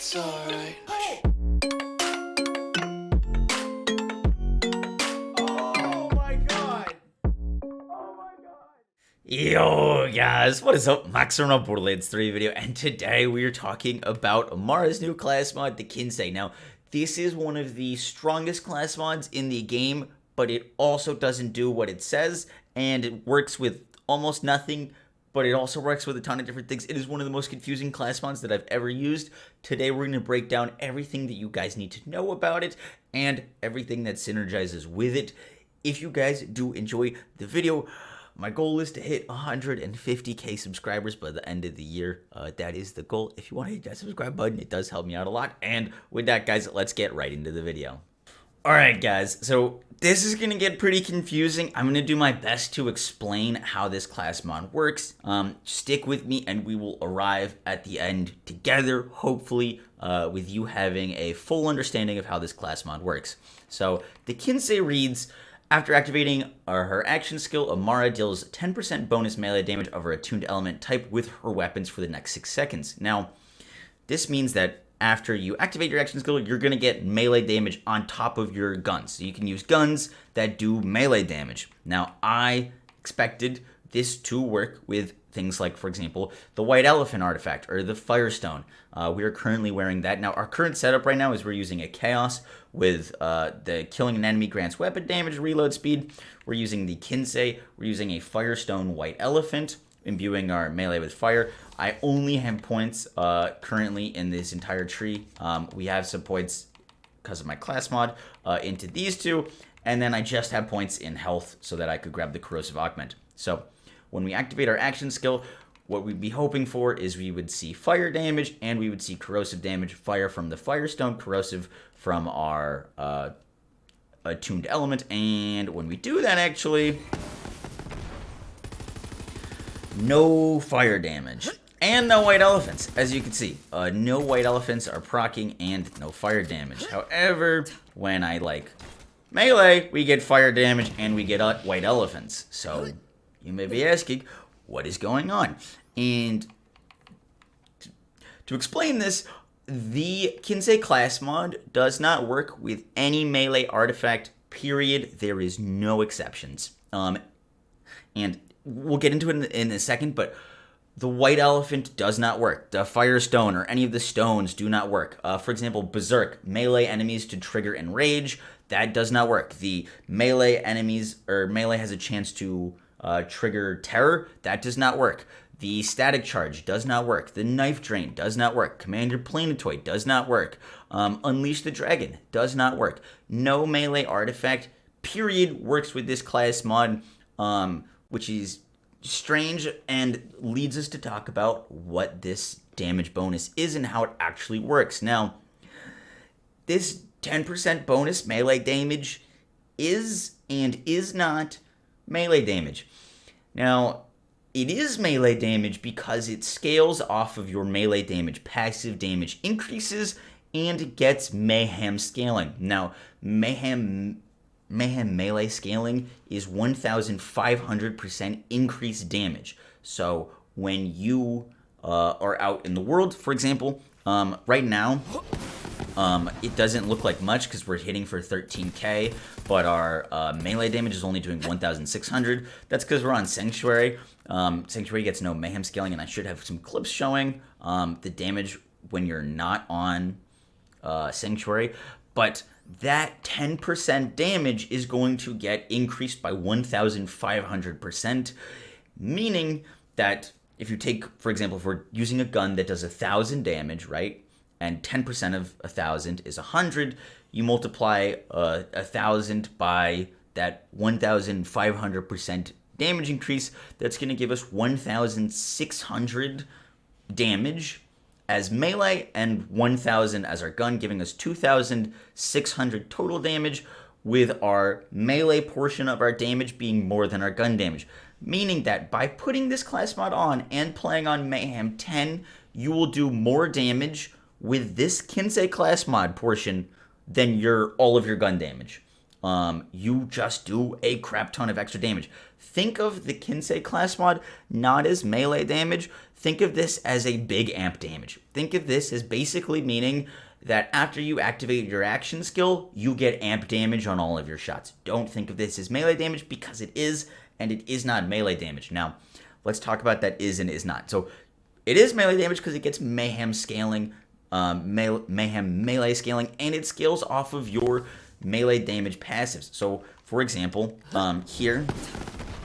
It's alright. Oh my god! Yo guys, what is up? Max from a Borderlands 3 video, and today we are talking about Amara's new class mod, the Kensei. Now, this is one of the strongest class mods in the game, but it also doesn't do what it says, and it works with almost nothing, but it also works with a ton of different things. It is one of the most confusing class mods that I've ever used. Today we're going to break down everything that you guys need to know about it, and everything that synergizes with it. If you guys do enjoy the video, my goal is to hit 150k subscribers by the end of the year. That is the goal. If you want to hit that subscribe button, it does help me out a lot. And with that, guys, let's get right into the video. Alright guys, so this is going to get pretty confusing. I'm going to do my best to explain how this class mod works. Stick with me and we will arrive at the end together, hopefully, with you having a full understanding of how this class mod works. So the Kensei reads, after activating her action skill, Amara deals 10% bonus melee damage over a tuned element type with her weapons for the next 6 seconds. Now, this means that after you activate your action skill, you're going to get melee damage on top of your guns. So you can use guns that do melee damage. Now, I expected this to work with things like, for example, the White Elephant artifact or the Firestone. We are currently wearing that. Now, our current setup right now is we're using a Chaos with the killing an enemy grants weapon damage, reload speed. We're using the Kensei. We're using a Firestone White Elephant, imbuing our melee with fire. I only have points currently in this entire tree. We have some points because of my class mod into these two, and then I just have points in health so that I could grab the corrosive augment. So when we activate our action skill, what we'd be hoping for is we would see fire damage and we would see corrosive damage. Fire from the Firestone, corrosive from our attuned element. And when we do that, actually, no fire damage. And no white elephants, as you can see. No white elephants are proccing and no fire damage. However, when I melee, we get fire damage and we get white elephants. So you may be asking, what is going on? And to explain this, the Kensei class mod does not work with any melee artifact, period. There is no exceptions. And we'll get into it in a second, but the White Elephant does not work. The Firestone or any of the stones do not work. For example, Berserk, melee enemies to trigger Enrage, that does not work. The melee enemies, or melee has a chance to trigger Terror, that does not work. The Static Charge does not work. The Knife Drain does not work. Commander Planetoid does not work. Unleash the Dragon does not work. No melee artifact, period, works with this class mod, which is strange and leads us to talk about what this damage bonus is and how it actually works. Now, this 10% bonus melee damage is and is not melee damage. Now, it is melee damage because it scales off of your melee damage. Passive damage increases and gets mayhem scaling. Now, mayhem melee scaling is 1,500% increased damage. So when you are out in the world, for example, right now, it doesn't look like much because we're hitting for 13k, but our melee damage is only doing 1,600. That's because we're on Sanctuary. Sanctuary gets no mayhem scaling, and I should have some clips showing the damage when you're not on Sanctuary. But that 10% damage is going to get increased by 1,500%, meaning that if you take, for example, if we're using a gun that does 1,000 damage, right, and 10% of 1,000 is 100, you multiply 1,000 by that 1,500% damage increase, that's going to give us 1,600 damage as melee and 1,000 as our gun, giving us 2,600 total damage, with our melee portion of our damage being more than our gun damage. Meaning that by putting this class mod on and playing on Mayhem 10, you will do more damage with this Kensei class mod portion than all of your gun damage. you just do a crap ton of extra damage. Think of the Kensei class mod not as melee damage. Think of this as a big amp damage. Think of this as basically meaning that after you activate your action skill, you get amp damage on all of your shots. Don't think of this as melee damage, because it is, and it is not melee damage. Now, let's talk about that is and is not. So, it is melee damage because it gets mayhem scaling, mayhem melee scaling, and it scales off of your melee damage passives. So, for example, here,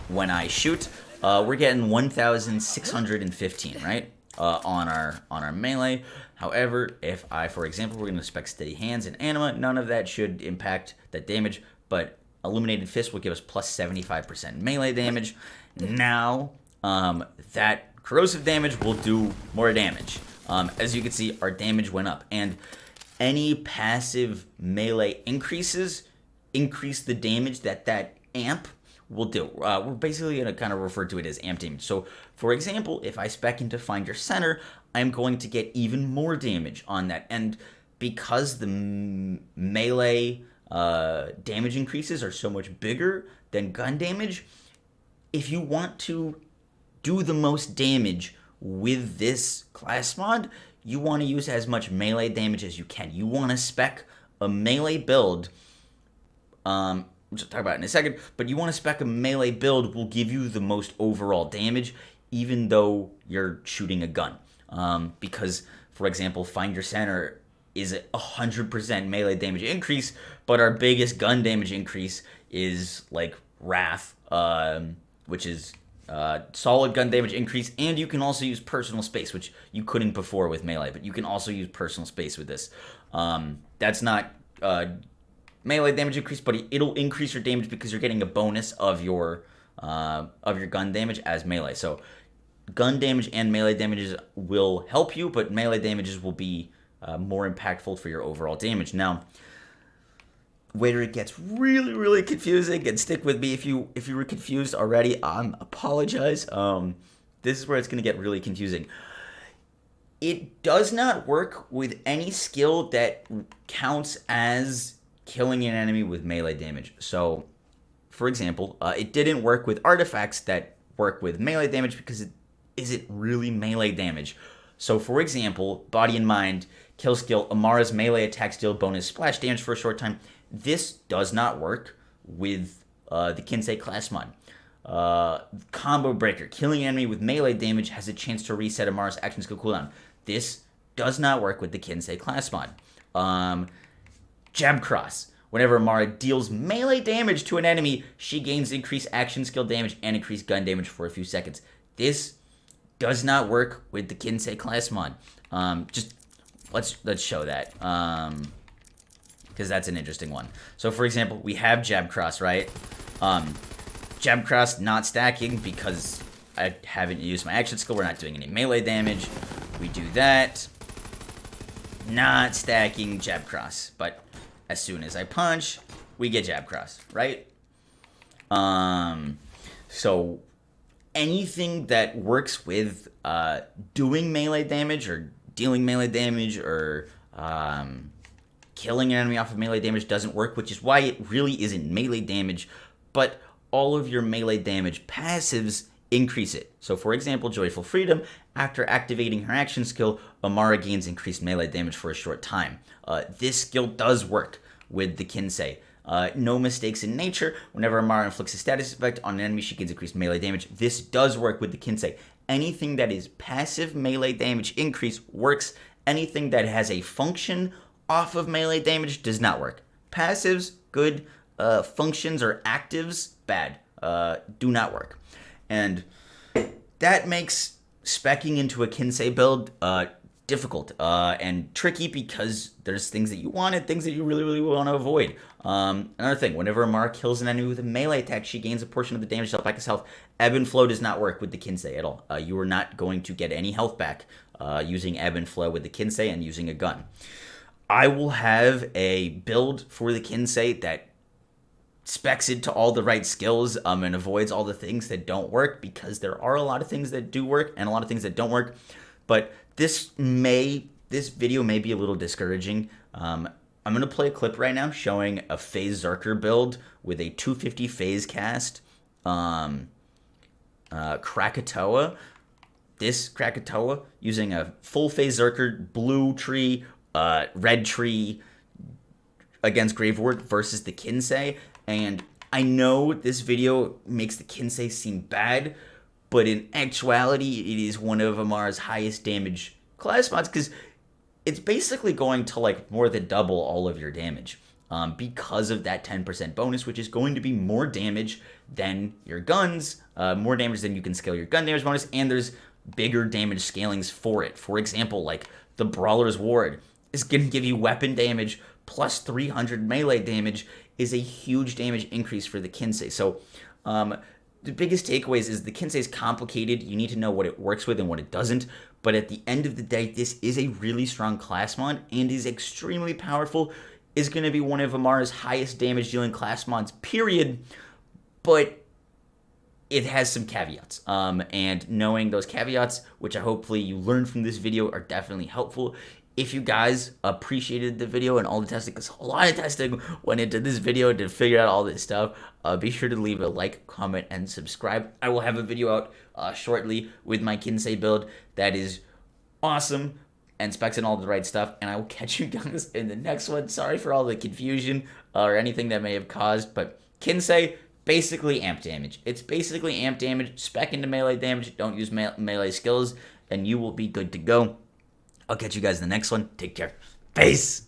when I shoot, we're getting 1,615, right, on our melee. However, if I, for example, we're going to spec Steady Hands and Anima, none of that should impact that damage, but Illuminated Fist will give us plus 75% melee damage. Now, that corrosive damage will do more damage. As you can see, our damage went up, and any passive melee increases increase the damage that amp will do. We're basically going to kind of refer to it as amp damage. So, for example, if I spec into Find Your Center, I'm going to get even more damage on that. And because the melee damage increases are so much bigger than gun damage, if you want to do the most damage with this class mod, you want to use as much melee damage as you can. You want to spec a melee build, which I'll talk about in a second, but you want to spec a melee build will give you the most overall damage, even though you're shooting a gun. Because, for example, Find Your Center is a 100% melee damage increase, but our biggest gun damage increase is like Wrath, which is solid gun damage increase, and you can also use personal space, which you couldn't before with melee, but you can also use personal space with this. That's not melee damage increase, but it'll increase your damage because you're getting a bonus of your gun damage as melee. So gun damage and melee damages will help you, but melee damages will be more impactful for your overall damage. Now, where it gets really, really confusing, and stick with me if you were confused already, apologize. This is where it's going to get really confusing. It does not work with any skill that counts as killing an enemy with melee damage. So, for example, it didn't work with artifacts that work with melee damage because it isn't really melee damage. So, for example, Body and Mind, kill skill, Amara's melee attacks deal bonus splash damage for a short time. This does not work with the Kensei class mod. Combo Breaker, killing an enemy with melee damage has a chance to reset Amara's action skill cooldown. This does not work with the Kensei class mod. Jab Cross, whenever Amara deals melee damage to an enemy, she gains increased action skill damage and increased gun damage for a few seconds. This does not work with the Kensei class mod. Just let's show that, because that's an interesting one. So, for example, we have Jab Cross, right? Jab Cross not stacking because I haven't used my action skill. We're not doing any melee damage. We do that. Not stacking Jab Cross, but as soon as I punch, we get Jab Cross, right? So anything that works with doing melee damage or dealing melee damage or killing an enemy off of melee damage doesn't work, which is why it really isn't melee damage, but all of your melee damage passives increase it. So, for example, Joyful Freedom, after activating her action skill, Amara gains increased melee damage for a short time. This skill does work with the Kensei. No Mistakes in Nature, whenever Amara inflicts a status effect on an enemy, she gains increased melee damage. This does work with the Kensei. Anything that is passive melee damage increase works. Anything that has a function off of melee damage does not work. Passives, good. Functions or actives, bad. Do not work. And that makes speccing into a Kensei build difficult and tricky because there's things that you want and things that you really, really want to avoid. Another thing, whenever Amara kills an enemy with a melee attack, she gains a portion of the damage dealt back as health. Ebb and Flow does not work with the Kensei at all. You are not going to get any health back using Ebb and Flow with the Kensei and using a gun. I will have a build for the Kensei that specs into all the right skills and avoids all the things that don't work, because there are a lot of things that do work and a lot of things that don't work. But this video may be a little discouraging. I'm I'm going to play a clip right now showing a phase Zerker build with a 250 phase cast Krakatoa. This Krakatoa using a full phase Zerker, blue tree, red tree against Graveward versus the Kensei. And I know this video makes the Kensei seem bad, but in actuality, it is one of Amara's highest damage class mods because it's basically going to like more than double all of your damage because of that 10% bonus, which is going to be more damage than your guns, more damage than you can scale your gun damage bonus, and there's bigger damage scalings for it. For example, like the Brawler's Ward is going to give you weapon damage plus 300 melee damage is a huge damage increase for the Kensei. So the biggest takeaways is the Kensei is complicated. You need to know what it works with and what it doesn't. But at the end of the day, this is a really strong class mod and is extremely powerful. Is going to be one of Amara's highest damage dealing class mods, period. But it has some caveats. And knowing those caveats, which I hopefully you learned from this video, are definitely helpful. If you guys appreciated the video and all the testing, because a lot of testing went into this video to figure out all this stuff, be sure to leave a like, comment, and subscribe. I will have a video out shortly with my Kensei build that is awesome and specs and all the right stuff, and I will catch you guys in the next one. Sorry for all the confusion or anything that may have caused, but Kensei, basically amp damage. It's basically amp damage, spec into melee damage, don't use melee skills, and you will be good to go. I'll catch you guys in the next one. Take care. Peace.